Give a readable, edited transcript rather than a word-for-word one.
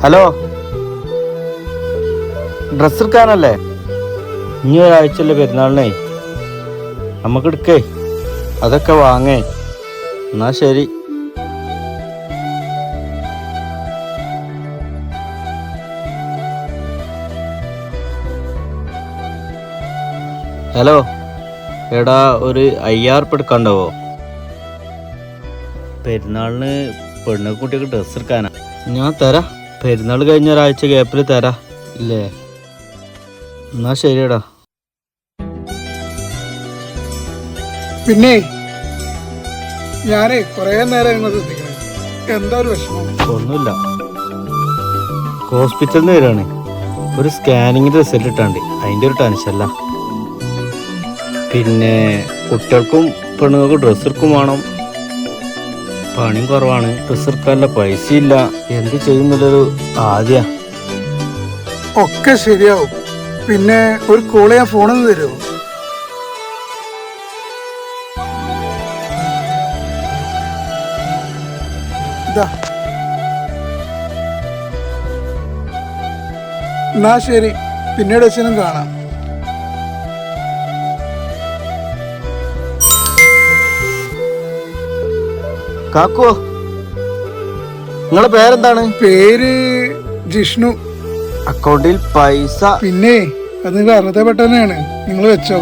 Hello, dress എടുക്കാനല്ലേ? ഇനി ഒരാഴ്ചല്ലേ പെരുന്നാളിനേ, നമുക്ക് എടുക്കേ, അതൊക്കെ വാങ്ങേ. എന്നാ ശരി. ഹലോ, എടാ ഒരു 5000 ഉറുപ്പിക എടുക്കാണ്ടാവോ? പെരുന്നാളിന് പെണ്ണുകുട്ടിക്ക് ഡ്രസ്സ് എടുക്കാനാ. ഞാൻ തരാം, പെരുന്നാൾ കഴിഞ്ഞ ഒരാഴ്ച ഗ്യാപ്പിൽ തരാ ഇല്ലേ? എന്നാ ശരിയടാ. പിന്നെ ഞാനേ കൊറേ നേരം നിങ്ങൾ ശ്രദ്ധിക്കണം. എന്താ ഒരു വിഷമം? ഒന്നുമില്ല, ഹോസ്പിറ്റലിൽ നിന്ന് വരികയാണ്. ഒരു സ്കാനിങ്ങിന്റെ റിസൾട്ട് ഇട്ടാണ്ട് അതിൻ്റെ ഒരു ടെൻഷനല്ല. പിന്നെ കുട്ടികൾക്കും പെണ്ണുങ്ങൾക്കും ഡ്രസ്സ് എടുക്കും വേണം. പണിയും കുറവാണ്, ഡ്രസ്സ് എടുക്കാനുള്ള പൈസ ഇല്ല. എന്ത് ചെയ്യുന്നുള്ളൊരു ആദ്യ. ഒക്കെ ശരിയാവും. പിന്നെ ഒരു കോള് ഞാൻ ഫോണിൽ നിന്ന് തരുമോ? ഇതാ. എന്നാ ശരി, പിന്നീട് വെച്ചാലും കാണാം. കാക്കോ, നിങ്ങളെ പേരെന്താണ്? പേര് ജിഷ്ണു. അക്കൗണ്ടിൽ പൈസ. പിന്നെ അത് നിങ്ങൾ അർഹതപ്പെട്ട തന്നെയാണ്. നിങ്ങൾ വെച്ചോ.